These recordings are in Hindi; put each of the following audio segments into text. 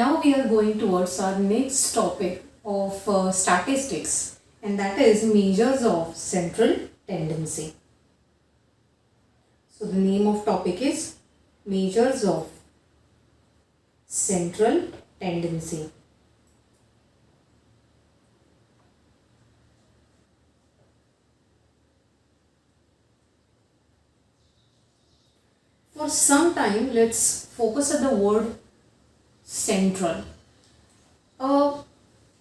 Now we are going towards our next topic of statistics, and that is measures of central tendency. So the name of topic is measures of central tendency. For some time, let's focus on the word central.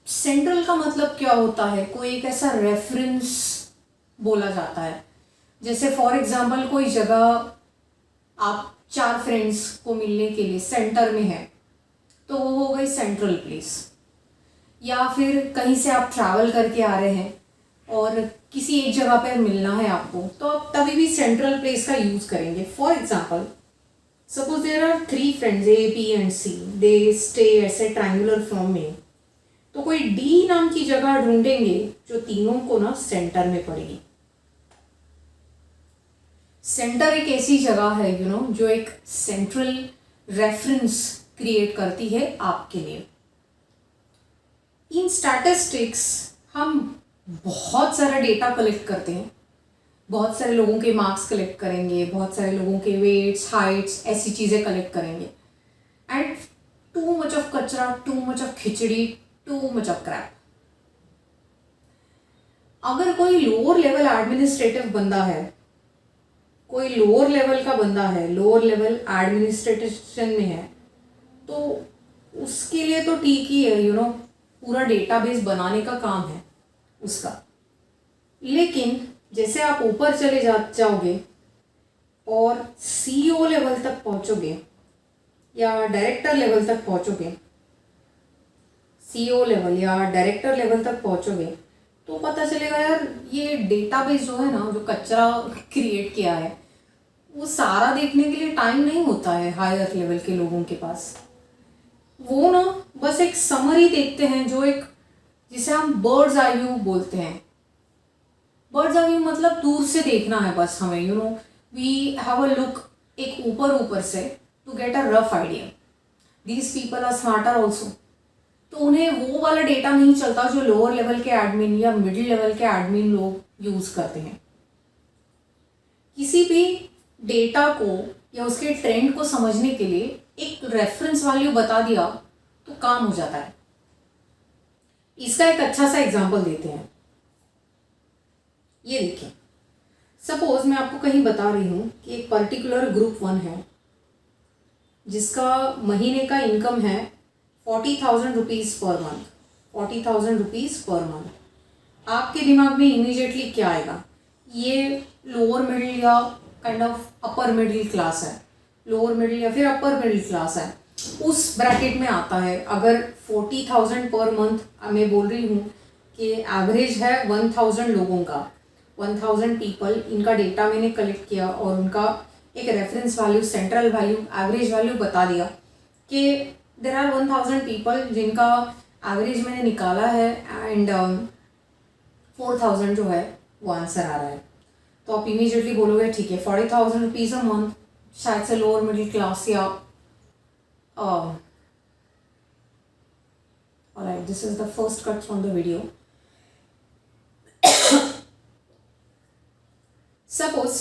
Central का मतलब क्या होता है? कोई एक ऐसा रेफरेंस बोला जाता है, जैसे फॉर एग्जांपल कोई जगह आप 4 फ्रेंड्स को मिलने के लिए सेंटर में है तो वो हो गई सेंट्रल प्लेस। या फिर कहीं से आप ट्रैवल करके आ रहे हैं और किसी एक जगह पर मिलना है आपको, तो आप तभी भी सेंट्रल प्लेस का यूज करेंगे। For example, suppose there are 3 friends A, B and C, they stay ऐसे ट्रायंगुलर फॉर्म में, तो कोई D नाम की जगह ढूंढेंगे जो तीनों को ना सेंटर में पड़ेगी। सेंटर एक ऐसी जगह है जो एक सेंट्रल रेफरेंस क्रिएट करती है आपके लिए। इन स्टैटिस्टिक्स हम बहुत सारा डेटा कलेक्ट करते हैं, बहुत सारे लोगों के मार्क्स कलेक्ट करेंगे, बहुत सारे लोगों के वेट्स, हाइट्स, ऐसी चीज़ें कलेक्ट करेंगे। एंड टू मच ऑफ कचरा, टू मच ऑफ खिचड़ी, टू मच ऑफ क्रैप। अगर कोई लोअर लेवल एडमिनिस्ट्रेटिव बंदा है, कोई लोअर लेवल का बंदा है, लोअर लेवल एडमिनिस्ट्रेशन में है, तो उसके लिए तो ठीक ही है पूरा डेटाबेस बनाने का काम है उसका। लेकिन जैसे आप ऊपर चले जाओगे और CEO लेवल तक पहुंचोगे या डायरेक्टर लेवल तक पहुंचोगे, CEO लेवल या डायरेक्टर लेवल तक पहुंचोगे, तो पता चलेगा यार ये डेटाबेस जो है ना, जो कचरा क्रिएट किया है, वो सारा देखने के लिए टाइम नहीं होता है हायर लेवल के लोगों के पास। वो ना बस एक समरी देखते हैं, जो एक जिसे हम बर्ड्स आई व्यू बोलते हैं। बर्ड्स आई व्यू मतलब दूर से देखना है बस हमें, वी हैव अ लुक एक ऊपर से to get a rough idea. These people are smarter also. तो उन्हें वो वाला डेटा नहीं चलता जो लोअर लेवल के एडमिन या मिडिल लेवल के एडमिन लोग यूज करते हैं। किसी भी डेटा को या उसके ट्रेंड को समझने के लिए एक रेफरेंस वैल्यू बता दिया तो काम हो जाता है। इसका एक अच्छा सा एग्जांपल देते हैं। ये देखिए, सपोज मैं आपको कहीं बता रही हूँ कि एक पर्टिकुलर ग्रुप 1 है जिसका महीने का इनकम है 40,000 rupees per month. 40,000 rupees per month. आपके दिमाग में इमीडिएटली क्या आएगा? ये लोअर मिडिल या kind of upper middle class है, लोअर मिडिल या फिर अपर मिडिल क्लास है, उस ब्रैकेट में आता है। अगर 40,000 पर मंथ मैं बोल रही हूँ कि एवरेज है 1,000 लोगों का, 1,000 पीपल, इनका डेटा मैंने कलेक्ट किया और उनका एक reference value, central value, average value बता दिया कि देर आर 1,000 पीपल जिनका एवरेज मैंने निकाला है एंड 4,000 जो है वो आंसर आ रहा है। तो आप इमीडिएटली बोलोगे ठीक है 40,000 रुपीज़ अ मंथ, शायद से लोअर मिडिल क्लास या alright, this is the first cut from the video. Suppose,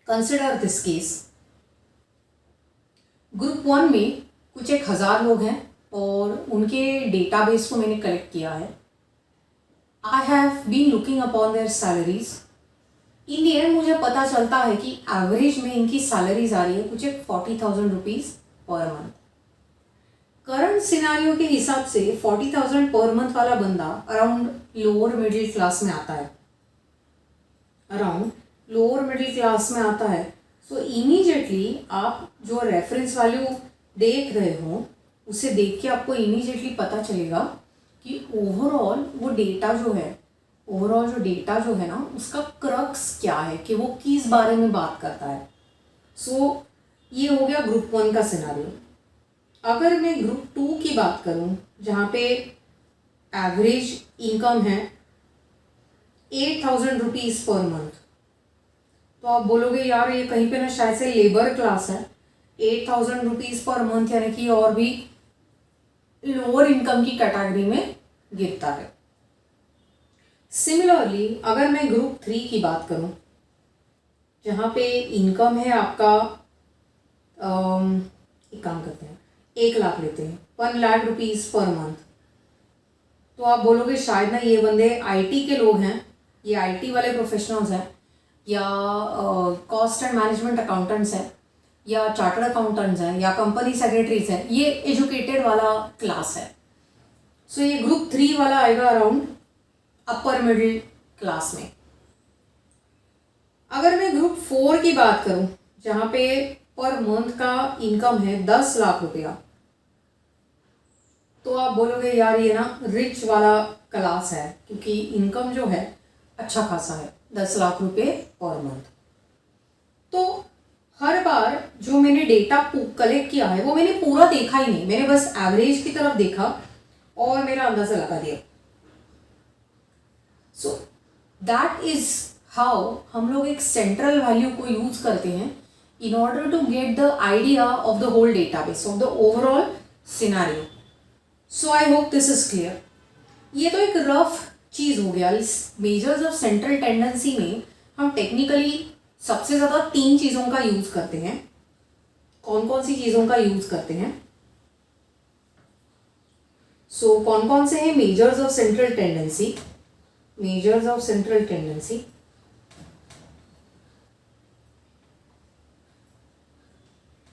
consider this case. Group 1 में कुछ 1,000 लोग हैं और उनके डेटाबेस को मैंने कलेक्ट किया है। I have been looking upon their salaries. In the and मुझे पता चलता है कि एवरेज में इनकी सैलरीज आ रही है कुछ 40,000 rupees per month. Current scenario के हिसाब से 40,000 पर मंथ वाला बंदा अराउंड लोअर मिडिल क्लास में आता है, अराउंड लोअर मिडिल क्लास में आता है। सो इमीडिएटली आप जो रेफरेंस वैल्यू देख रहे हो उसे देख के आपको इमीडिएटली पता चलेगा कि ओवरऑल डेटा जो है ना उसका क्रक्स क्या है, कि वो किस बारे में बात करता है। सो ये हो गया ग्रुप 1 का सिनारियो। अगर मैं ग्रुप 2 की बात करूं जहाँ पे एवरेज इनकम है 8,000 रुपीज़ पर मंथ, तो आप बोलोगे यार ये कहीं पे ना शायद से लेबर क्लास है। 8,000 रुपीज़ पर मंथ यानी कि और भी लोअर इनकम की कैटेगरी में गिरता है। सिमिलरली अगर मैं ग्रुप 3 की बात करूं, जहां पे इनकम है आपका एक काम करते हैं, 1 लाख लेते हैं, 1 लाख रुपीज़ पर मंथ। तो आप बोलोगे शायद ना ये बंदे आईटी के लोग हैं, ये आईटी वाले प्रोफेशनल्स हैं, या कॉस्ट एंड मैनेजमेंट अकाउंटेंट्स हैं, या चार्टर्ड अकाउंटेंट्स हैं, या कंपनी सेक्रेटरीज हैं, ये एजुकेटेड वाला क्लास है। सो ये ग्रुप 3 वाला आएगा अराउंड अपर मिडिल क्लास में। अगर मैं ग्रुप 4 की बात करूं, जहां पे पर मंथ का इनकम है 10 लाख रुपया, तो आप बोलोगे यार ये ना रिच वाला क्लास है, क्योंकि इनकम जो है अच्छा खासा है, 10 लाख रुपए पर मंथ। तो हर बार जो मैंने डेटा कलेक्ट किया है वो मैंने पूरा देखा ही नहीं, मैंने बस एवरेज की तरफ देखा और मेरा अंदाजा लगा दिया। सो दैट इज हाउ हम लोग एक सेंट्रल वैल्यू को यूज करते हैं in order to get the idea of the whole database of the overall scenario. So I hope this is clear. ये तो एक रफ चीज हो गया। इस मेजर्स ऑफ सेंट्रल टेंडेंसी में हम टेक्निकली सबसे ज्यादा 3 चीजों का यूज करते हैं। कौन कौन सी चीजों का यूज करते हैं? सो कौन कौन से हैं measures of central tendency? Measures of central tendency,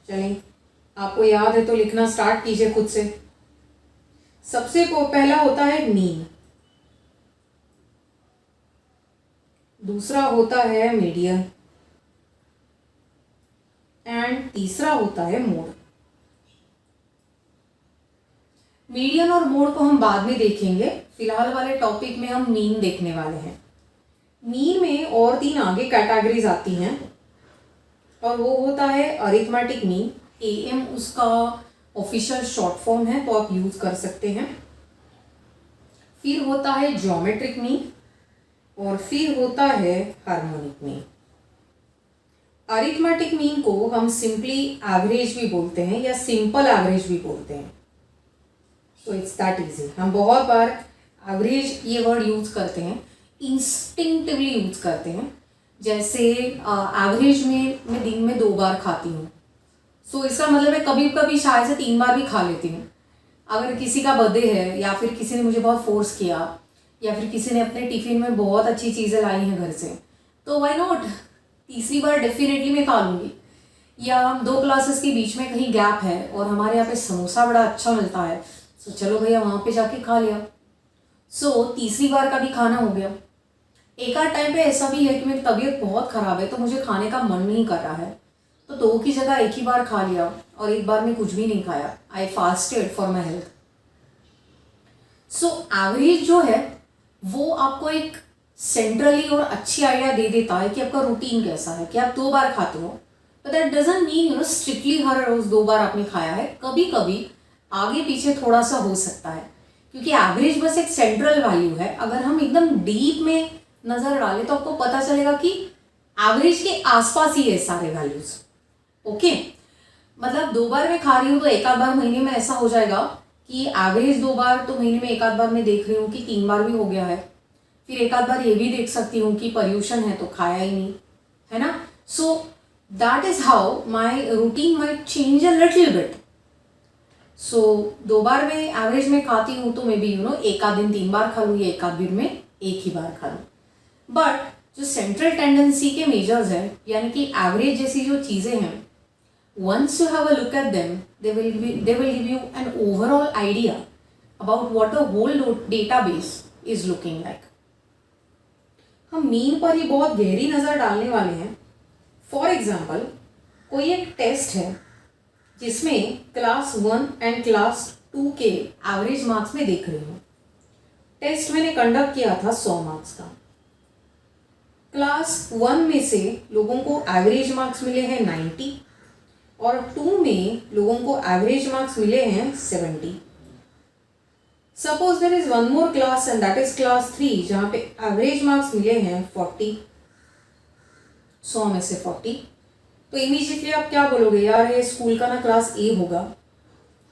चलें आपको याद है तो लिखना स्टार्ट कीजिए खुद से। सबसे पहला होता है मीन, दूसरा होता है मीडियन, एंड तीसरा होता है मोड। मीडियन और मोड को हम बाद में देखेंगे, फिलहाल वाले टॉपिक में हम मीन देखने वाले हैं। मीन में और 3 आगे कैटेगरीज आती हैं, और वो होता है अरिथमेटिक मीन, एएम उसका ऑफिशियल शॉर्ट फॉर्म है तो आप यूज कर सकते हैं। फिर होता है ज्योमेट्रिक मीन, और फिर होता है हार्मोनिक मीन। अरिथमेटिक मीन को हम सिंपली एवरेज भी बोलते हैं या सिंपल एवरेज भी बोलते हैं। So it's that easy. हम बहुत बार एवरेज ये वर्ड यूज करते हैं, इंस्टिंक्टिवली यूज करते हैं। जैसे एवरेज में मैं दिन में 2 बार खाती हूँ, सो इसका मतलब है कभी कभी शायद से 3 बार भी खा लेती हूँ। अगर किसी का बर्थडे है, या फिर किसी ने मुझे बहुत फोर्स किया, या फिर किसी ने अपने टिफिन में बहुत अच्छी चीज़ें लाई हैं घर से, तो वाई नॉट, तीसरी बार डेफिनेटली मैं खा लूँगी। या 2 क्लासेस के बीच में कहीं गैप है और हमारे यहाँ पे समोसा बड़ा अच्छा मिलता है, सो चलो भैया वहाँ पे जाके खा लिया। सो तीसरी बार का भी खाना हो गया। एक आध टाइम पे ऐसा भी है कि मेरी तबीयत बहुत ख़राब है तो मुझे खाने का मन नहीं कर रहा है, तो 2 की जगह 1 ही बार खा लिया, और 1 बार में कुछ भी नहीं खाया। I fasted for my health. So average जो है वो आपको एक सेंट्रली और अच्छी आइडिया दे देता है कि आपका रूटीन कैसा है, कि आप 2 बार खाते हो, but that doesn't mean strictly हर रोज 2 बार आपने खाया है। कभी कभी आगे पीछे थोड़ा सा हो सकता है, क्योंकि एवरेज बस एक सेंट्रल वैल्यू है। अगर हम एकदम डीप में नजर डालें तो आपको पता चलेगा कि एवरेज के आसपास ही है सारे वैल्यूज। ओके, मतलब 2 बार मैं खा रही हूँ तो 1 आध बार महीने में ऐसा हो जाएगा कि एवरेज 2 बार, तो महीने में 1 आध बार मैं देख रही हूँ कि 3 बार भी हो गया है। फिर 1 आध बार ये भी देख सकती हूँ कि पर्यूषण है तो खाया ही नहीं, है ना। So that is how my routine might change a little bit. So 2 बार मैं एवरेज में खाती हूँ तो मे बी 1 आध दिन 3 बार खा लूँ, या 1 आध दिन में 1 ही बार खा लूँ। बट जो सेंट्रल टेंडेंसी के मेजर्स हैं, यानी कि एवरेज जैसी जो चीज़ें हैं, once you have a look at them, they will give you an overall idea about what the whole database is looking like. हम मीन पर ही बहुत गहरी नज़र डालने वाले हैं। फॉर एग्जाम्पल, कोई एक टेस्ट है जिसमें क्लास 1 एंड क्लास 2 के एवरेज मार्क्स में देख रही हूँ। टेस्ट मैंने कंडक्ट किया था 100 मार्क्स का। क्लास 1 में से लोगों को एवरेज मार्क्स मिले हैं 90, और 2 में लोगों को एवरेज मार्क्स मिले हैं 70। Suppose there is one more class and that is class 3, जहाँ पे एवरेज मार्क्स मिले हैं 40, 100 में से 40। तो इमीडिएटली आप क्या बोलोगे, यार ये स्कूल का ना क्लास ए होगा,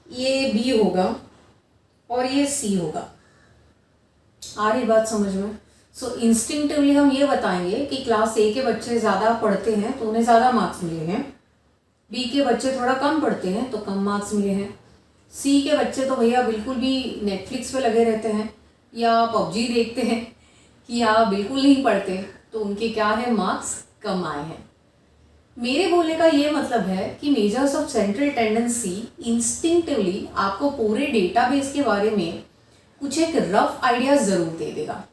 ये बी होगा, और ये C होगा। आ रही बात समझ में? सो इंस्टिंक्टिवली हम ये बताएंगे कि क्लास A के बच्चे ज़्यादा पढ़ते हैं तो उन्हें ज़्यादा मार्क्स मिले हैं, B के बच्चे थोड़ा कम पढ़ते हैं तो कम मार्क्स मिले हैं, C के बच्चे तो भैया बिल्कुल भी नेटफ्लिक्स पे लगे रहते हैं या पबजी देखते हैं कि या बिल्कुल नहीं पढ़ते तो उनके क्या है, मार्क्स कम आए हैं। मेरे बोलने का ये मतलब है कि measures of central tendency instinctively आपको पूरे डेटाबेस के बारे में कुछ एक रफ आइडिया ज़रूर दे देगा।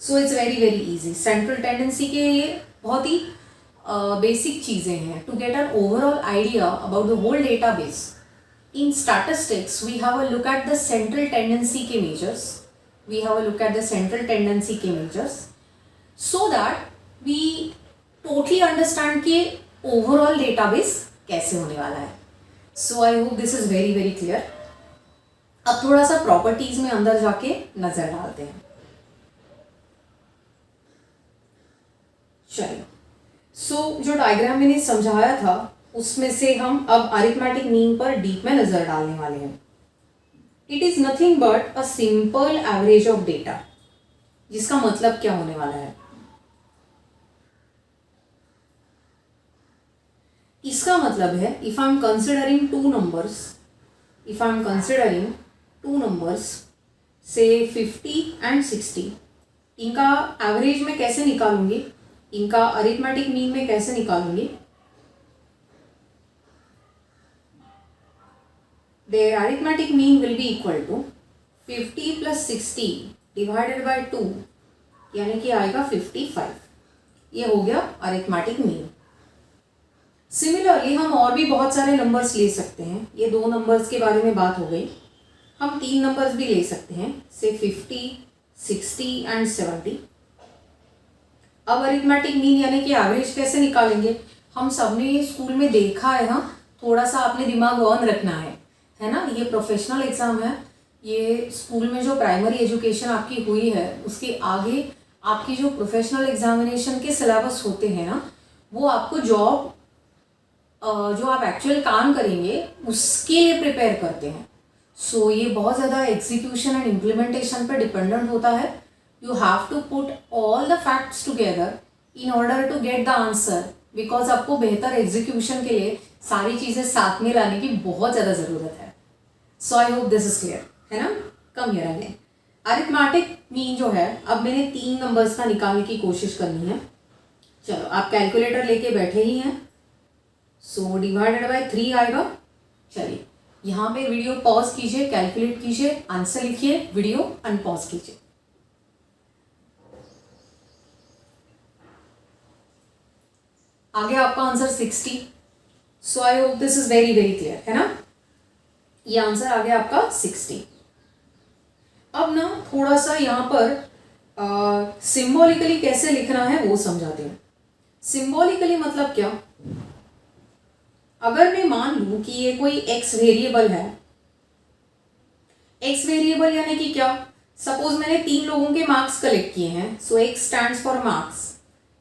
So it's very very easy. Central tendency के ये बहुत ही बेसिक चीज़ें हैं to get an overall idea about the whole database. In statistics we have a look at the central tendency के measures, we have a look at the central tendency के measures so that we totally understand कि ओवरऑल डेटाबेस कैसे होने वाला है। So I hope this is very very clear. अब थोड़ा सा प्रॉपर्टीज में अंदर जाके नजर डालते हैं। चलिए, सो जो डायग्राम मैंने समझाया था उसमें से हम अब अरिथमेटिक मीन पर डीप में नजर डालने वाले हैं। It is nothing but a simple average of data, जिसका मतलब क्या होने वाला है? इसका मतलब है if I am considering two numbers से 50 एंड 60, इनका एवरेज में कैसे निकालूंगी, इनका अरिथमेटिक मीन में कैसे निकालूंगी? There arithmetic mean will be equal to 50 plus 60 divided by 2, यानी कि आएगा 55। ये हो गया अरिथमेटिक मीन। सिमिलरली हम और भी बहुत सारे नंबर्स ले सकते हैं। ये 2 नंबर्स के बारे में बात हो गई। हम 3 नंबर्स भी ले सकते हैं, से 50, 60 एंड 70। अब अरिथमेटिक मीन यानी कि एवरेज कैसे निकालेंगे? हम सबने ये स्कूल में देखा है। हाँ, थोड़ा सा आपने दिमाग ऑन रखना है ना। ये प्रोफेशनल एग्जाम है। ये स्कूल में जो प्राइमरी एजुकेशन आपकी हुई है उसके आगे आपकी जो प्रोफेशनल एग्जामिनेशन के सिलेबस होते हैं ना, वो आपको जॉब जो आप एक्चुअल काम करेंगे उसके लिए प्रिपेयर करते हैं। सो ये बहुत ज़्यादा एग्जीक्यूशन एंड इम्प्लीमेंटेशन पर डिपेंडेंट होता है। You have to put all the facts together in order to get the answer, because आपको बेहतर एग्जीक्यूशन के लिए सारी चीज़ें साथ में लाने की बहुत ज़्यादा ज़रूरत है। So I hope this is clear, है ना। Come here again arithmetic mean जो है, अब मैंने 3 नंबर्स का निकालने की कोशिश करनी है। चलो, आप कैलकुलेटर लेके बैठे ही हैं। सो डिवाइडेड बाय 3 आएगा। चलिए, यहाँ पे वीडियो पॉज कीजिए, कैलकुलेट कीजिए, आंसर लिखिए, वीडियो अनपॉज कीजिए। आ गया आपका answer 60। So I hope this is very very clear, है ना। ये आंसर आ गया आपका 60। अब ना थोड़ा सा यहाँ पर सिंबॉलिकली कैसे लिखना है वो समझाते हैं। सिंबॉलिकली मतलब क्या? अगर मैं मान लूं कि ये कोई एक्स वेरिएबल है, एक्स वेरिएबल यानी कि क्या? सपोज मैंने 3 लोगों के मार्क्स कलेक्ट किए हैं। So x stands for marks.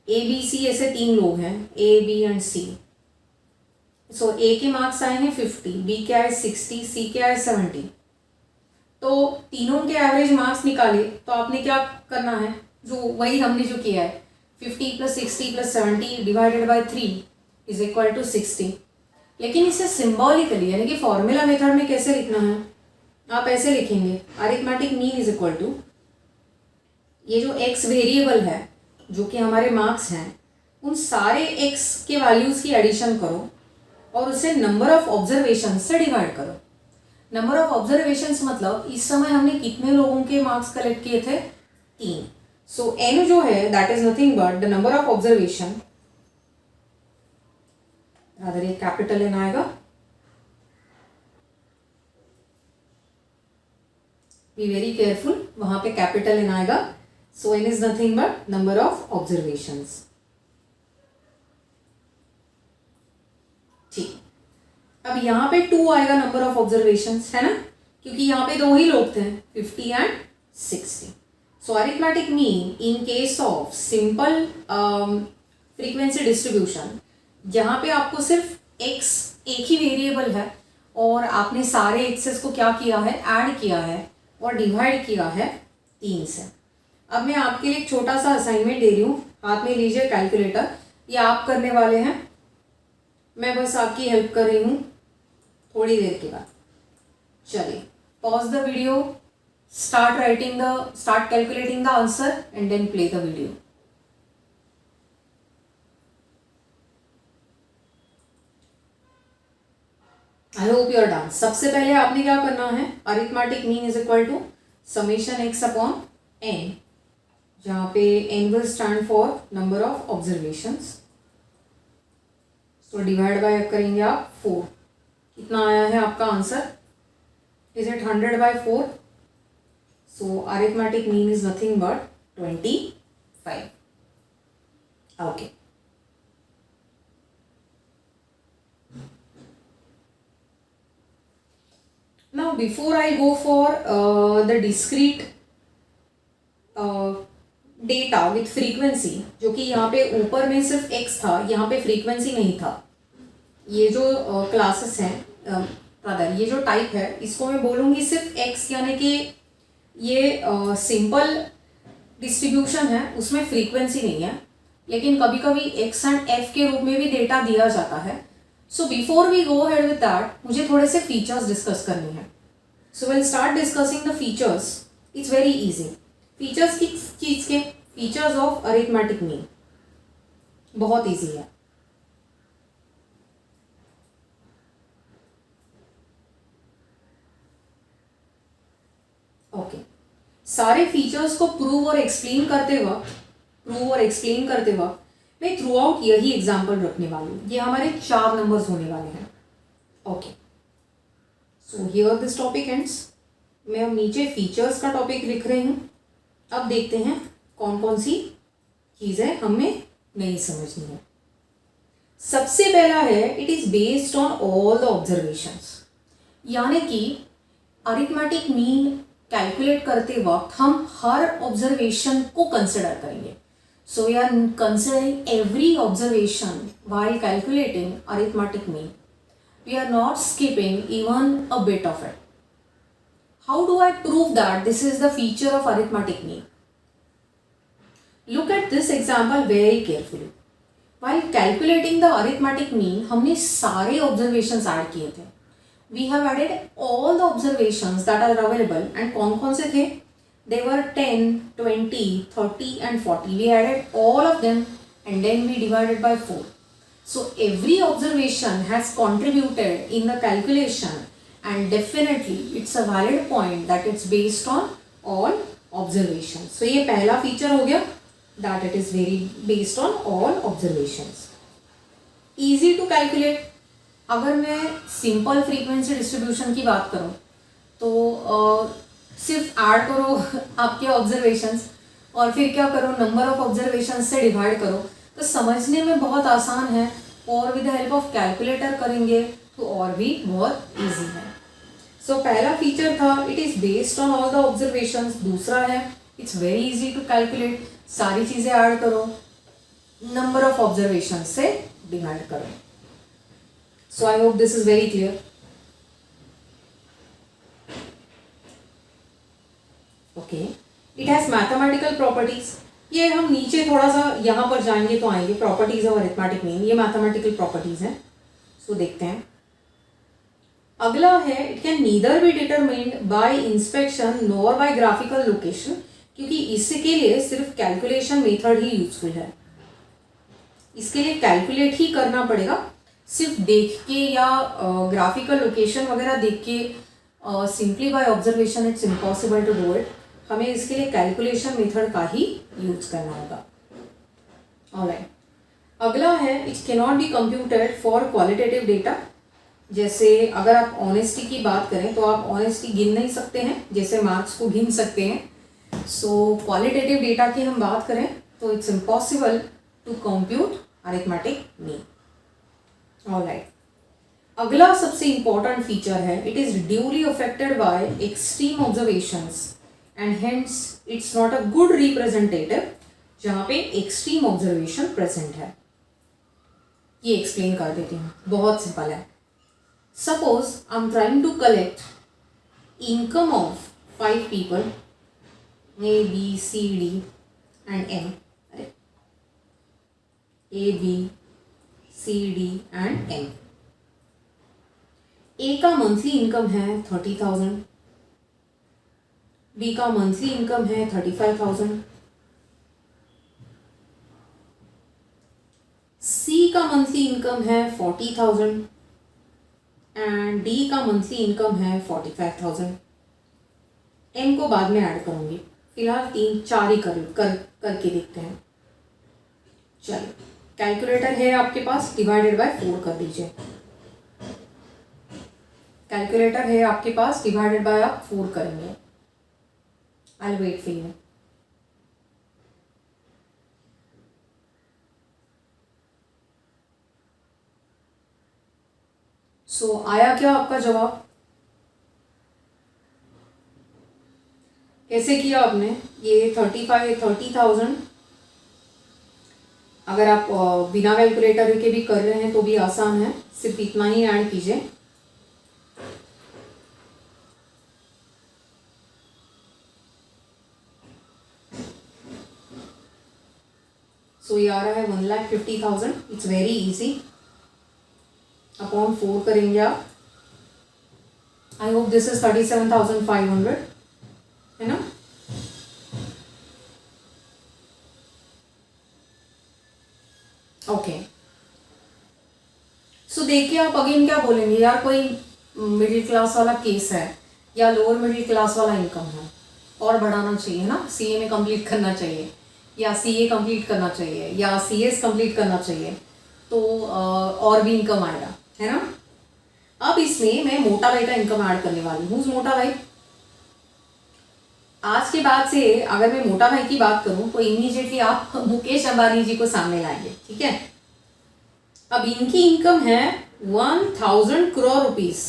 A B C ऐसे 3 लोग हैं, ए बी एंड सी। सो ए के मार्क्स आए हैं 50, बी के आए 60, सी के आए 70। तो तीनों के एवरेज मार्क्स निकाले तो आपने क्या करना है? जो वही हमने जो किया है, 50 plus 60 plus 70 divided by 3 is equal to 60। लेकिन इसे सिंबॉलिकली यानी कि फॉर्मूला मेथड में कैसे लिखना है? आप ऐसे लिखेंगे, arithmetic mean is equal to ये जो एक्स वेरिएबल है जो कि हमारे मार्क्स हैं, उन सारे एक्स के वैल्यूज की एडिशन करो और उसे नंबर ऑफ ऑब्जर्वेशन से डिवाइड करो। नंबर ऑफ ऑब्जर्वेशंस मतलब इस समय हमने कितने लोगों के मार्क्स कलेक्ट किए थे? 3। सो एन जो है that is nothing but the number of observation, अगर ये कैपिटल एन आएगा, बी वेरी केयरफुल, वहां पे कैपिटल एन आएगा। So n is nothing but number of observations. ठीक, अब यहाँ पे 2 आएगा नंबर ऑफ ऑब्जर्वेशंस, है ना, क्योंकि यहाँ पे 2 ही लोग थे, 50 and 60। So arithmetic mean in case of simple frequency distribution, जहाँ पे आपको सिर्फ x एक ही वेरिएबल है और आपने सारे एक्सेस को क्या किया है, ऐड किया है और डिवाइड किया है 3 से। अब मैं आपके लिए एक छोटा सा असाइनमेंट दे रही हूँ, हाथ में लीजिए कैलकुलेटर, ये आप करने वाले हैं, मैं बस आपकी हेल्प कर रही हूँ थोड़ी देर के बाद। चलिए pause the video, start calculating the answer and then play the video. I hope you are done. सबसे पहले आपने क्या करना है, arithmetic mean is equal to summation x upon n, जहाँ पे n will stand for number of observations. तो डिवाइड बाय करेंगे आप 4, कितना आया है आपका answer, is it 100/4? So arithmetic mean is nothing but 25. Okay. Now before I go for the discrete data with frequency, जो कि यहाँ पे ऊपर में सिर्फ x था, यहाँ पे frequency नहीं था, ये जो क्लासेस हैं rather ये जो टाइप है इसको मैं बोलूँगी सिर्फ x, यानी कि ये सिंपल डिस्ट्रीब्यूशन है, उसमें फ्रीक्वेंसी नहीं है, लेकिन कभी कभी x एंड f के रूप में भी डेटा दिया जाता है। So before we go ahead with that, मुझे थोड़े से फीचर्स डिस्कस करने हैं। So will start discussing the features, it's very easy. Features किस चीज़ के, फीचर्स ऑफ अरिथमेटिक मीन, बहुत इजी है। ओके, सारे फीचर्स को प्रूव और एक्सप्लेन करते वक्त मैं थ्रू आउट यही एग्जाम्पल रखने वाली हूँ। ये हमारे 4 नंबर्स होने वाले हैं। Okay, so here this topic ends. मैं अब नीचे फीचर्स का टॉपिक लिख रही हूँ। अब देखते हैं कौन कौन सी चीज़ें हमें नहीं समझनी है। सबसे पहला है, it is based on all the observations, यानी कि अरिथमेटिक मीन कैलकुलेट करते वक्त हम हर ऑब्जर्वेशन को कंसिडर करेंगे। So we are considering every observation while calculating arithmetic mean. We are not skipping even a bit of it. How do I prove that this is the feature of arithmetic mean? Look at this example very carefully. While calculating the arithmetic mean हमने सारे ऑब्जर्वेशंस ऐड किए थे। We have added all the observations that are available, and कौन से थे? They were 10, 20, 30 and 40. We added all of them and then we divided by 4. So every observation has contributed in the calculation, and definitely it's a valid point that it's based on all observations. So ये पहला feature हो गया, that it is very based on all observations. Easy to calculate. अगर मैं सिंपल फ्रीक्वेंसी डिस्ट्रीब्यूशन की बात करूँ तो सिर्फ ऐड करो आपके ऑब्जर्वेशंस और फिर क्या करो, नंबर ऑफ ऑब्जर्वेशंस से डिवाइड करो, तो समझने में बहुत आसान है, और with the help of calculator करेंगे तो और भी बहुत इजी है। सो पहला फीचर था, it is based on all the observations. दूसरा है, it's very easy to calculate, सारी चीज़ें ऐड करो, नंबर ऑफ ऑब्जर्वेशंस से डिवाइड करो। So I hope this is very clear. Okay, it has mathematical properties. ये हम नीचे थोड़ा सा यहाँ पर जाएंगे तो आएंगे, प्रॉपर्टीज ऑफ अरिथमेटिक मीन, ये मैथमेटिकल प्रॉपर्टीज हैं। सो देखते हैं। अगला है, it can neither be determined by inspection nor bye graphical location, क्योंकि इसके लिए सिर्फ कैलकुलेशन मेथड ही यूजफुल है। इसके लिए कैलकुलेट ही करना पड़ेगा, सिर्फ देख के या ग्राफिकल लोकेशन वगैरह देख के simply by observation it's impossible to do it. हमें इसके लिए कैलकुलेशन मेथड का ही यूज करना होगा। ऑलराइट, अगला है, it can not be computed for qualitative data. जैसे अगर आप ऑनेस्टी की बात करें तो आप ऑनेस्टी गिन नहीं सकते हैं, जैसे मार्क्स को गिन सकते हैं। सो क्वालिटेटिव डेटा की हम बात करें तो it's impossible to compute arithmetic mean. Alright, अगला सबसे इंपॉर्टेंट फीचर है, it is duly affected by extreme observations and hence it's not a good representative जहाँ पे एक्सट्रीम ऑब्जर्वेशन प्रेजेंट है। ये एक्सप्लेन कर देती हूँ, बहुत सिंपल है। Suppose I'm trying to collect income of 5 people, A, B, C, D and M. A, B, C, D and M. A का मंथली इनकम है 30,000, B का मंथली इनकम है 35,000, C का मंथली इनकम है 40,000 एंड D का मंथली इनकम है 45,000. M को बाद में ऐड करूंगी, फिलहाल 3-4 ही करके देखते हैं. चलो, कैलकुलेटर है आपके पास, डिवाइडेड बाय 4 कर दीजिए. कैलकुलेटर है आपके पास, डिवाइडेड बाय आप 4 करेंगे. I will wait for you. So आया क्या आपका जवाब? कैसे किया आपने? ये 30,000 अगर आप बिना कैलकुलेटर के भी कर रहे हैं तो भी आसान है, सिर्फ इतना ही ऐड कीजिए. सो ये आ रहा है 1,50,000. It's very easy. अपॉन 4 करेंगे आप. आई होप दिस इज 37,500, है ना? ओके. सो देखिए, आप अगेन क्या बोलेंगे, यार कोई मिडिल क्लास वाला केस है या लोअर मिडिल क्लास वाला इनकम है और बढ़ाना चाहिए ना, सीए में कंप्लीट करना चाहिए या सीए कंप्लीट करना चाहिए या सीएस कंप्लीट करना चाहिए, तो और भी इनकम आएगा, है ना? अब इसमें मैं मोटा भाई का इनकम ऐड करने वाली हूँ. मोटा भाई, आज के बाद से अगर मैं मोटा भाई की बात करूं तो इमीडिएटली आप मुकेश अंबानी जी को सामने लाएंगे, ठीक है? अब इनकी इनकम है 1,000 करोड़ रुपीस.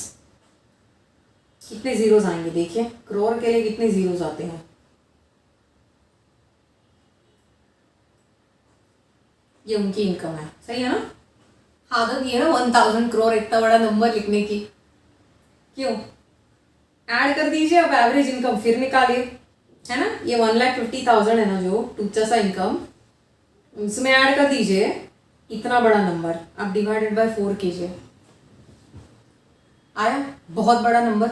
कितने जीरोस आएंगे देखिए, करोड़ के लिए कितने जीरोस आते हैं. ये उनकी इनकम है, सही है ना? आदत ये है ना 1,000 करोड़ इतना बड़ा नंबर लिखने की. क्यों? ऐड कर दीजिए, अब एवरेज इनकम फिर निकालिए, है ना? ये 1,50,000 है ना जो टूचा सा इनकम, उसमें ऐड कर दीजिए इतना बड़ा नंबर. अब डिवाइडेड बाय 4 कीजिए. आया बहुत बड़ा नंबर.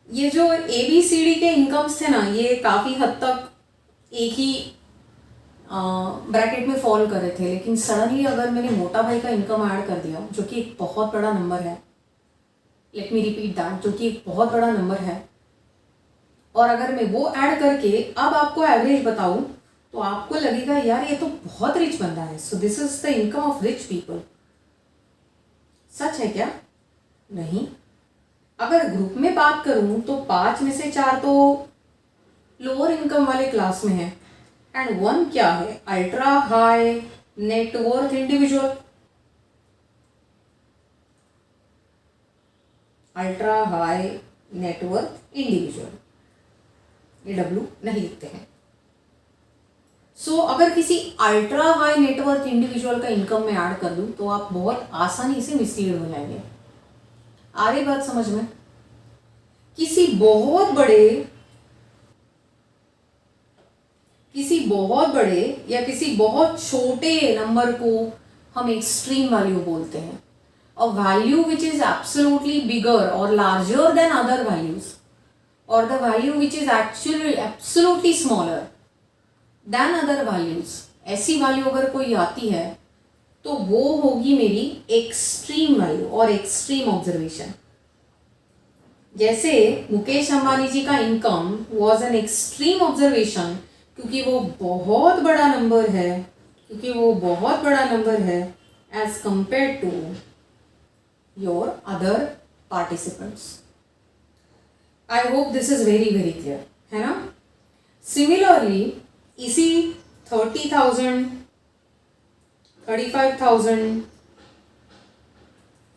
ये जो ABCD के इनकम्स थे ना, ये काफ़ी हद तक एक ही ब्रैकेट में फॉल कर रहे थे, लेकिन सडनली अगर मैंने मोटा भाई का इनकम ऐड कर दिया, जो कि एक बहुत बड़ा नंबर है, लेट मी रिपीट दैट, जो कि एक बहुत बड़ा नंबर है, और अगर मैं वो ऐड करके अब आपको एवरेज बताऊं तो आपको लगेगा यार ये तो बहुत रिच बंदा है. So this is the income of rich people. सच है क्या? नहीं. अगर ग्रुप में बात करूं तो 5 में से 4 तो लोअर इनकम वाले क्लास में है एंड 1 क्या है? Ultra high net worth individual. Ultra high net worth individual, ये डब्ल्यू नहीं लिखते हैं. सो अगर किसी अल्ट्रा हाई नेटवर्थ इंडिविजुअल का इनकम में ऐड कर दूं तो आप बहुत आसानी से मिसलीड हो जाएंगे. आ रही बात समझ में? किसी बहुत बड़े या किसी बहुत छोटे नंबर को हम एक्सट्रीम वैल्यू बोलते हैं. A value which is absolutely bigger और larger than other values, or the value which is actually absolutely smaller than other values, ऐसी वैल्यू अगर कोई आती है तो वो होगी मेरी एक्सट्रीम वैल्यू और एक्सट्रीम ऑब्जर्वेशन. जैसे मुकेश अंबानी जी का income was an extreme observation, क्योंकि वो बहुत बड़ा नंबर है, as compare to your other participants. I hope this is very very clear, है ना? Similarly, इसी 30,000, 35,000,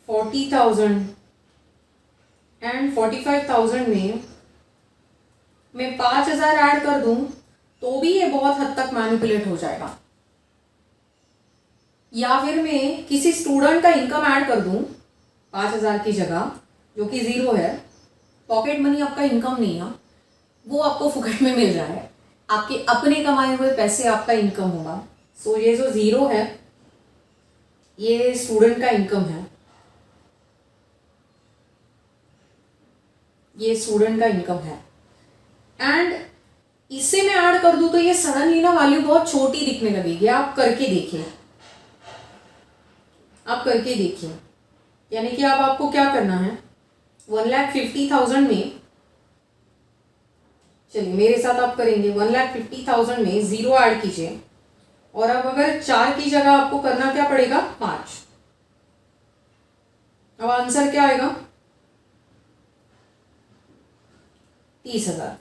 40,000 एंड 45,000 में मैं 5,000 ऐड कर दूं तो भी ये बहुत हद तक मैनिपुलेट हो जाएगा. या फिर मैं किसी स्टूडेंट का इनकम ऐड कर दूं 5,000 की जगह, जो कि 0 है, पॉकेट मनी आपका इनकम नहीं है, वो आपको फुकट में मिल रहा है, आपके अपने कमाए हुए पैसे आपका इनकम होगा। सो ये जो 0 है ये स्टूडेंट का इनकम है, ये स्टूडेंट का इनकम है। एंड इसे मैं ऐड कर दूं तो ये सडनली ना वैल्यू बहुत छोटी दिखने लगेगी। आप करके देखिए, आप करके देखिए, यानी कि अब आपको क्या करना है, 1,50,000 में, चलिए मेरे साथ आप करेंगे, 1,50,000 में 0 ऐड कीजिए, और अब अगर 4 की जगह आपको करना क्या पड़ेगा, 5। अब आंसर क्या आएगा, 30,000।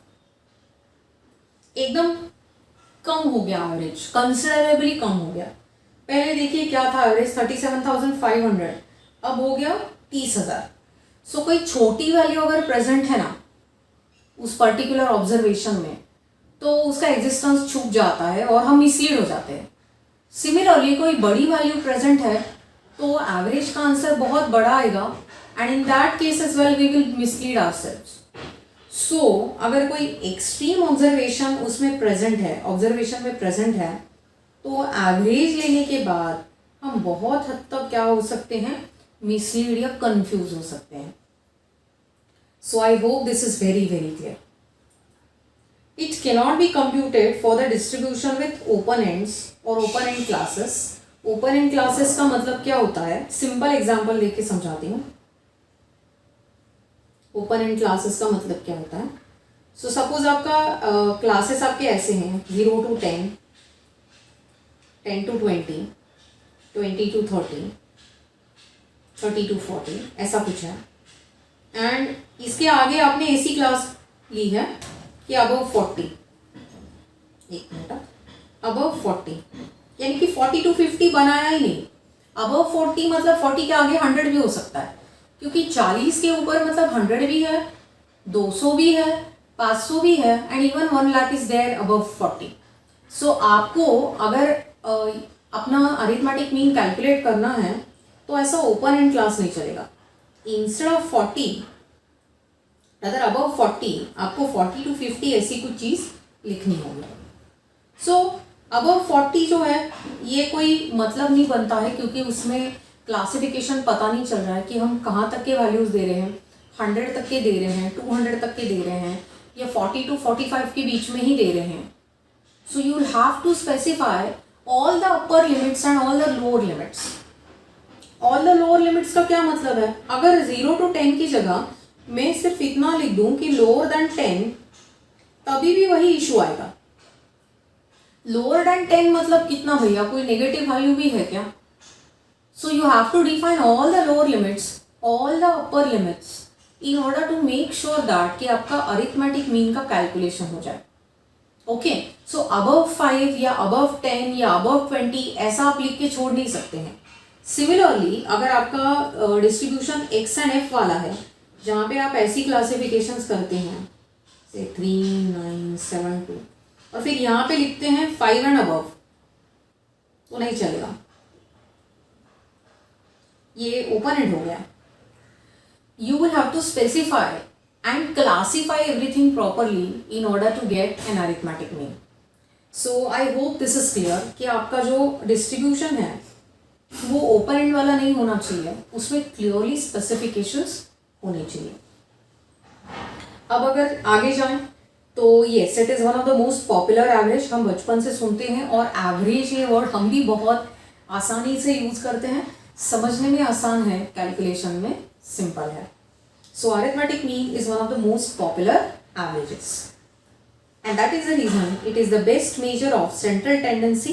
एकदम कम हो गया एवरेज, कंसिडरेबली कम हो गया। पहले देखिए क्या था एवरेज, 37,500, अब हो गया 30,000। सो कोई छोटी वैल्यू अगर प्रेजेंट है ना उस पर्टिकुलर ऑब्जर्वेशन में, तो उसका एग्जिस्टेंस छुप जाता है और हम मिसलीड हो जाते हैं। सिमिलरली कोई बड़ी वैल्यू प्रेजेंट है तो एवरेज का आंसर बहुत बड़ा आएगा, and in that case as well we will mislead ourselves. So अगर कोई एक्सट्रीम ऑब्जर्वेशन उसमें प्रेजेंट है, ऑब्जर्वेशन में प्रेजेंट है, तो एवरेज लेने के बाद हम बहुत हद तक क्या हो सकते हैं, मिसलीड या कंफ्यूज हो सकते हैं। So I hope this is very very clear. It cannot be computed for the distribution with open ends or open end classes. Open end classes का मतलब क्या होता है, सिंपल एग्जांपल लेके समझाती हूँ। ओपन एंड क्लासेस का मतलब क्या होता है, सो सपोज आपका क्लासेस आपके ऐसे हैं 0 to 10, 10 to 20, 20 to 30, 30 to 40, ऐसा कुछ है। एंड इसके आगे आपने ऐसी क्लास ली है कि अबव 40, एक मिनट, अबव 40, यानी कि 40 to 50 बनाया ही नहीं। अबव 40 मतलब 40 के आगे 100 भी हो सकता है, क्योंकि 40 के ऊपर मतलब 100 भी है, 200 भी है, 500 भी है, and even 1 lakh is there above 40। So आपको अगर अपना अरिथमेटिक मीन कैलकुलेट करना है तो ऐसा ओपन एंड क्लास नहीं चलेगा। इंस्टेड ऑफ 40 अगर अबव 40 आपको 40 to 50 ऐसी कुछ चीज़ लिखनी होगी। सो अबव 40 जो है ये कोई मतलब नहीं बनता है, क्योंकि उसमें क्लासिफिकेशन पता नहीं चल रहा है कि हम कहाँ तक के वैल्यूज़ दे रहे हैं, 100 तक के दे रहे हैं, 200 तक के दे रहे हैं, या 40 to 45 के बीच में ही दे रहे हैं। So you will have to specify all the upper limits and all the lower limits. All the lower limits का क्या मतलब है, अगर 0 to 10 की जगह मैं सिर्फ इतना लिख दूं कि लोअर देन 10, तभी भी वही इशू आएगा। लोअर देन 10 मतलब कितना भैया, कोई नेगेटिव वैल्यू भी है क्या? So you have to define all the lower limits, all the upper limits, in order to make sure that कि आपका अरिथमेटिक मीन का कैलकुलेशन हो जाए। ओके, सो अबव 5 या अबव 10 या अबव 20 ऐसा आप लिख के छोड़ नहीं सकते हैं। सिमिलरली अगर आपका डिस्ट्रीब्यूशन एक्स एंड एफ वाला है, जहाँ पे आप ऐसी क्लासिफिकेशंस करते हैं से 3, 9, 7, 2, और फिर यहाँ पे लिखते हैं 5 एंड अबव, तो नहीं चलेगा, ये ओपन एंड हो गया। You will have to specify and classify everything properly in order to get an arithmetic mean. So I hope this is clear कि आपका जो डिस्ट्रीब्यूशन है वो ओपन एंड वाला नहीं होना चाहिए, उसमें क्लियरली स्पेसिफिकेशंस होनी चाहिए। अब अगर आगे जाएं तो yes, it is one of the most popular average, हम बचपन से सुनते हैं, और एवरेज ये वर्ड हम भी बहुत आसानी से यूज़ करते हैं, समझने में आसान है, कैलकुलेशन में सिंपल है। So arithmetic mean is one of the most popular averages, and that is the reason it is the best measure of central tendency,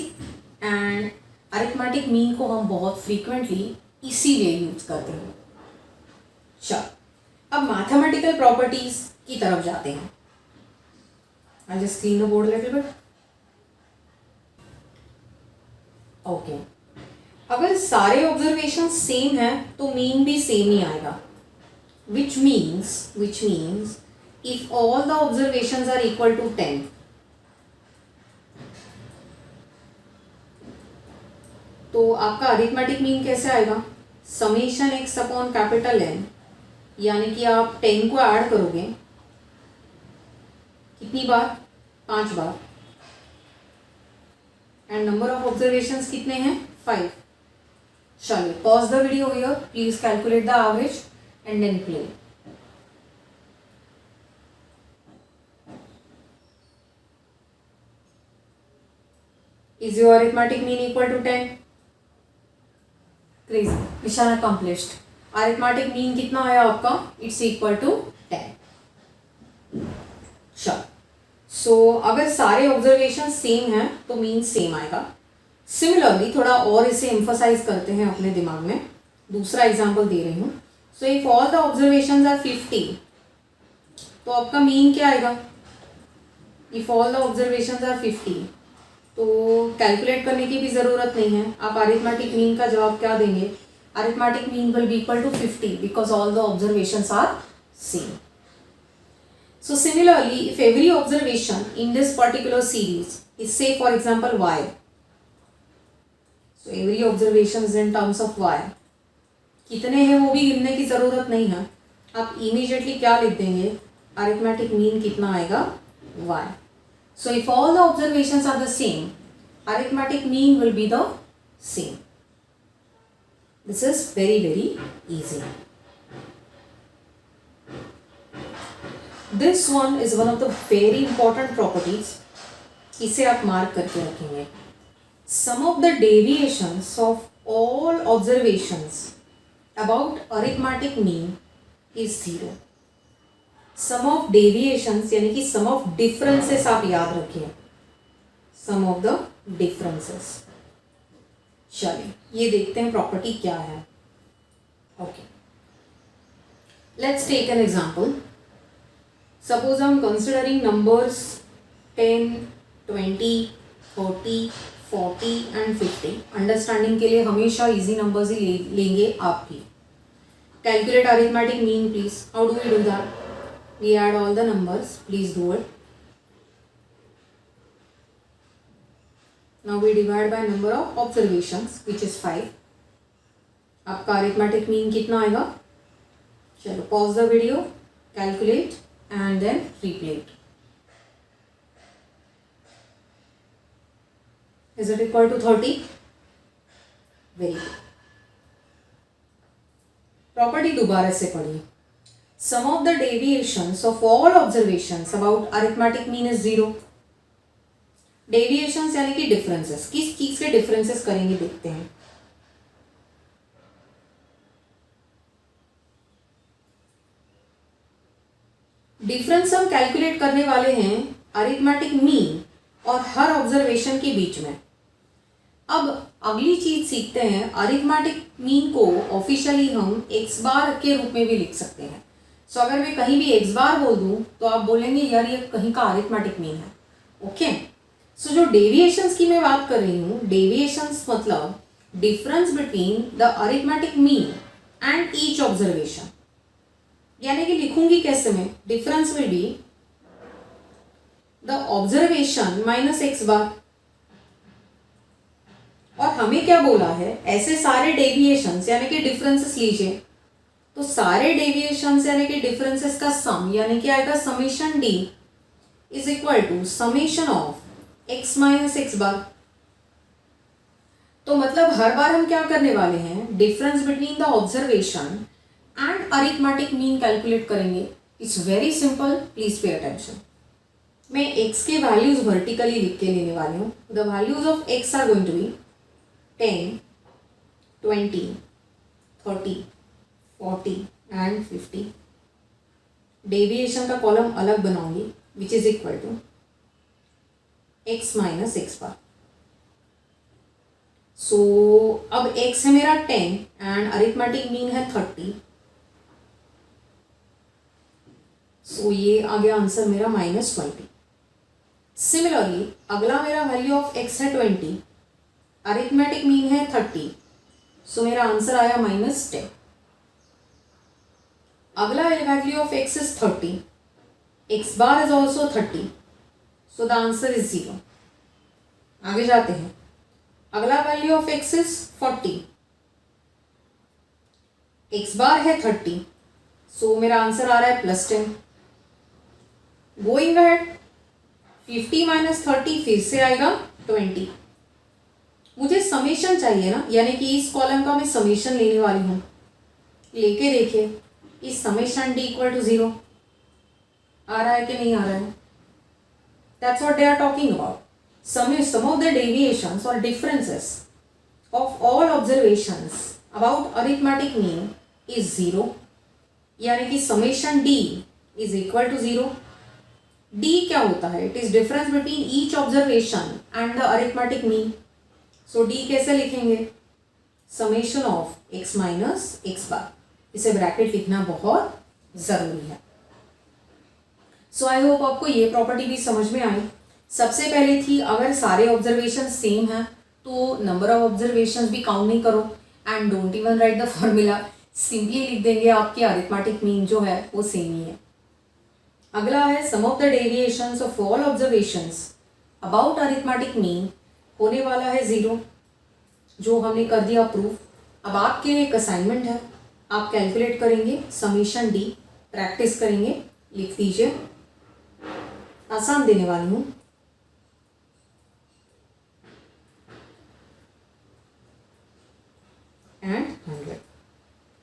and arithmetic mean को हम बहुत फ्रीक्वेंटली इसीलिए यूज करते हैं। चलो अब मैथमेटिकल प्रॉपर्टीज की तरफ जाते हैं। I just clean the board little bit. Okay, अगर सारे ऑब्जर्वेशन सेम है तो मीन भी सेम ही आएगा, which means if all the observations are equal to 10, तो आपका अरिथमेटिक मीन कैसे आएगा, summation x upon capital N, यानी कि आप 10 को ऐड करोगे कितनी बार, 5 बार, एंड नंबर ऑफ ऑब्जर्वेशंस कितने हैं, 5. चलिए pause the video here, please calculate the average and then play. Is your arithmetic mean equal to 10? Crazy. Mission accomplished. Arithmetic mean कितना आया आपका? It's equal to 10. चलो. So अगर सारे ऑब्जर्वेशन सेम हैं तो मीन सेम आएगा. सिमिलरली थोड़ा और इसे एम्फोसाइज करते हैं अपने दिमाग में. दूसरा एग्जाम्पल दे रही हूँ. So if all the observations are 50, तो आपका मीन क्या आएगा? If all the observations are 50, तो कैलकुलेट करने की भी ज़रूरत नहीं है. आप अरिथमेटिक मीन का जवाब क्या देंगे? Arithmetic mean will be equal to 50 because all the observations are same. So similarly if every observation in this particular series is say for example y, so every observation is in terms of y. कितने हैं वो भी गिनने की ज़रूरत नहीं है. आप इमीडिएटली क्या लिख देंगे? अरिथमेटिक मीन कितना आएगा? y. So if all the observations are the same, arithmetic mean will be the same. This is very easy. This one is one of the very important properties. इसे आप मार्क करके रखेंगे. Sum of the deviations of all observations about arithmetic mean is 0. Sum of deviations यानी कि सम ऑफ डिफरेंसेस आप याद रखिए. Sum of the differences. चलिए ये देखते हैं प्रॉपर्टी क्या है. Okay, let's take an example. Suppose I am considering numbers 10, 20, 30, 40 and 50. Understanding के लिए हमेशा इजी नंबर्स ही लेंगे आप भी. Calculate arithmetic mean please. How do we do that? We add all the numbers. Please do it. Now we divide by number of observations, which is 5. आपका arithmetic mean कितना आएगा? चलो pause the video, calculate and then replay it. Is it equal to 30? Very good. Property दोबारा से पढ़िए. Sum of the deviations of all observations about arithmetic mean is 0. Deviations यानी कि differences. किस चीज के differences करेंगे देखते हैं. डिफरेंस हम कैलकुलेट करने वाले हैं अरिथमेटिक मीन और हर ऑब्जर्वेशन के बीच में. अब अगली चीज सीखते हैं. अरिथमेटिक मीन को ऑफिशियली हम x बार के रूप में भी लिख सकते हैं. सो अगर मैं कहीं भी x बार बोल दूं तो आप बोलेंगे यार ये कहीं का अरिथमेटिक मीन है. ओके, सो जो डेविएशंस की मैं बात कर रही हूँ, डेविएशंस मतलब difference between the arithmetic mean and each observation. यानी कि लिखूंगी कैसे मैं? Difference will be the observation minus x बार. और हमें क्या बोला है? ऐसे सारे डेविएशंस यानी कि डिफरेंसेस लीजिए. तो सारे डेविएशंस यानी कि डिफरेंसेस का सम यानी कि आएगा summation d is equal to summation of x minus x bar. तो मतलब हर बार हम क्या करने वाले हैं? Difference between the observation and arithmetic mean calculate करेंगे. It's very simple, please pay attention. मैं x के वैल्यूज वर्टिकली लिख के लेने वाली हूँ. The values of x are going to be 10, 20, 30, 40 and 50. Deviation का कॉलम अलग बनाऊंगी which is equal to x minus x bar. So अब x है मेरा 10 एंड अरिथमेटिक मीन है 30. सो ये आ गया आंसर मेरा -20. सिमिलरली अगला मेरा वैल्यू ऑफ x है 20, अरिथमेटिक मीन है 30. सो मेरा आंसर आया -10. अगला value of x is 30, x bar is also 30. So the answer is 0. आगे जाते हैं. अगला value of x is 40, x bar है 30, सो मेरा आंसर आ रहा है +10। गोइंग अहेड 50 माइनस 30 फिर से आएगा 20। मुझे समेशन चाहिए ना, यानी कि इस कॉलम का मैं समेशन लेने वाली हूँ। लेके देखिए इस समेशन डी इक्वल टू 0 आ रहा है कि नहीं आ रहा है। That's what they are talking about. Sum of the deviations और differences of all observations about arithmetic mean is 0, यानी कि summation d is equal to 0। D क्या होता है? It is difference between each observation and the arithmetic mean. So d कैसे लिखेंगे? Summation of x minus x bar. इसे ब्रैकेट लिखना बहुत जरूरी है। सो आई होप आपको ये प्रॉपर्टी भी समझ में आई। सबसे पहले थी अगर सारे ऑब्जर्वेशन सेम हैं तो नंबर ऑफ ऑब्जर्वेशन भी काउंट नहीं करो and don't even right the formula, simply लिख देंगे आपकी अरिथमेटिक मीन जो है वो सेम ही है। अगला है sum of the deviations of all observations about arithmetic mean होने वाला है 0, जो हमने कर दिया प्रूफ। अब आपके लिए एक असाइनमेंट है, आप कैलकुलेट करेंगे समेशन डी, प्रैक्टिस करेंगे, लिख दीजिए। आसान देने वाली हूँ। And 100,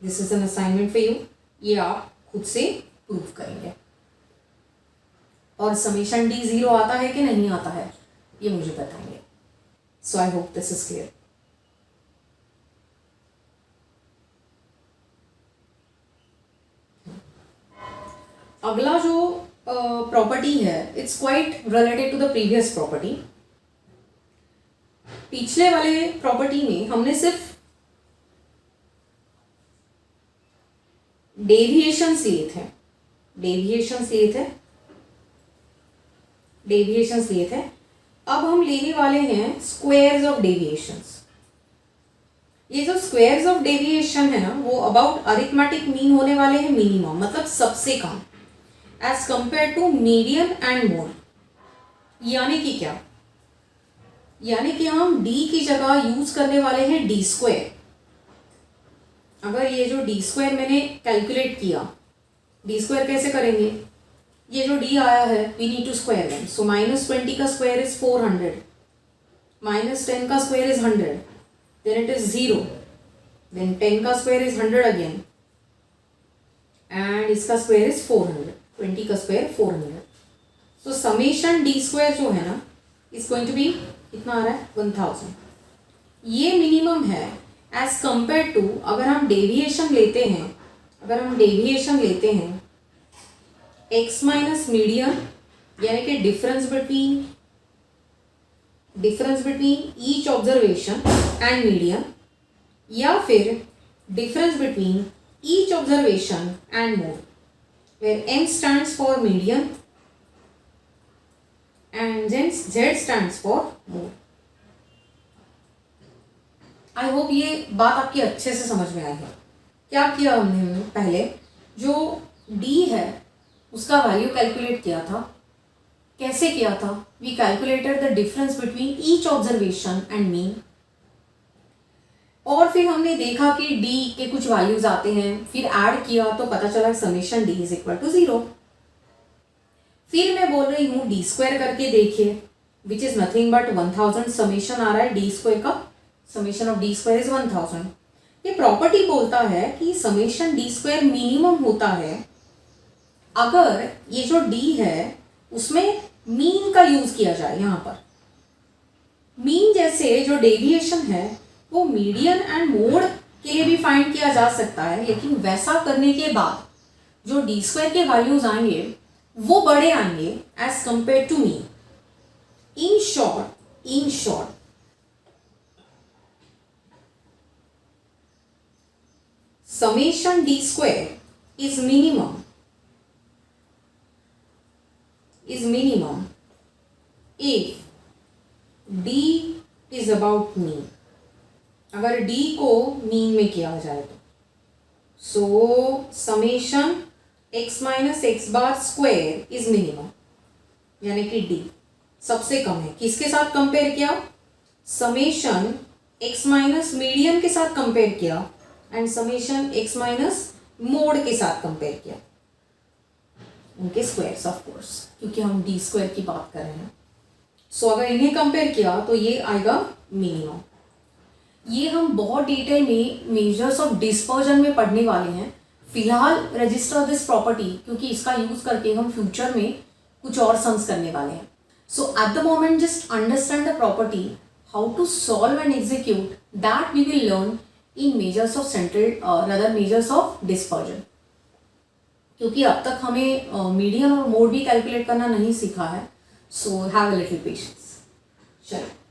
this is an assignment for you. ये आप खुद से प्रूव करेंगे। और समेशन डी 0 आता है कि नहीं आता है ये मुझे बताएंगे। So I hope this is clear. अगला जो प्रॉपर्टी है it's quite related to the previous property. पिछले वाले प्रॉपर्टी में हमने सिर्फ डेविएशंस लिए थे, अब हम लेने वाले हैं स्क्वायर्स ऑफ डेविएशंस। ये जो स्क्वायर्स ऑफ डेविएशन है ना वो अबाउट अरिथमेटिक मीन होने वाले हैं मिनिमम, मतलब सबसे कम, as compare to median and mode. यानी कि क्या? यानी कि हम डी की जगह यूज करने वाले हैं डी स्क्वायर। अगर ये जो डी स्क्वायर मैंने कैलकुलेट किया, डी स्क्वायर कैसे करेंगे? ये जो डी आया है we need to square them. So -20 का स्क्वायर इज 400, -10 का square is 100, then it is 0, then 10 का स्क्वायर इज 100 अगेन, एंड इसका स्क्वायर इज 400, 20 का square 400। So summation d square जो है ना इज गोइंग टू बी कितना आ रहा है? 1000। ये मिनिमम है एज कंपेयर टू अगर हम डेविएशन लेते हैं एक्स माइनस मीडियन, यानी कि difference between each observation and median, या फिर difference between each observation and mode, where M stands for median and then Z stands for mode. I hope ये बात आपकी अच्छे से समझ में आई है। क्या किया हमने पहले जो D है उसका वैल्यू कैलकुलेट किया था। कैसे किया था? We calculated the difference between each observation and mean, और फिर हमने देखा कि डी के कुछ वैल्यूज आते हैं, फिर ऐड किया तो पता चला summation d is equal to 0। फिर मैं बोल रही हूँ डी स्क्वायर करके देखिए, which is nothing but 1000 summation आ रहा है डी स्क्वायर का। Summation of d square is 1000। ये प्रॉपर्टी बोलता है कि समेशन डी स्क्वायर मिनिमम होता है अगर ये जो डी है उसमें मीन का यूज किया जाए। यहाँ पर मीन जैसे जो डेविएशन है वो मीडियन एंड मोड के लिए भी फाइंड किया जा सकता है, लेकिन वैसा करने के बाद जो डी स्क्वायर के वैल्यूज आएंगे वो बड़े आएंगे as compare to mean. In short summation d square is minimum if d is about mean। अगर d को मीन में किया जाए तो so summation x minus x bar square is minimum, यानी कि d सबसे कम है। किसके साथ कंपेयर किया? समेशन x माइनस मीडियन के साथ कंपेयर किया and summation x minus mode के साथ कंपेयर किया, उनके स्क्वायर्स ऑफ कोर्स, क्योंकि हम डी स्क्वायर की बात कर रहे हैं। सो अगर इन्हें कंपेयर किया तो ये आएगा मिनिमम। ये हम बहुत डिटेल में मेजर्स ऑफ डिस्पर्जन में पढ़ने वाले हैं। फिलहाल रजिस्टर दिस प्रॉपर्टी, क्योंकि इसका यूज करके हम फ्यूचर में कुछ और सम्स करने वाले हैं। So at the moment just understand the property, how to solve and execute, that we will learn in measures of central other measures of dispersion. क्योंकि अब तक हमें मीडियन और मोड भी कैलकुलेट करना नहीं सीखा है, so have a little patience. चलो।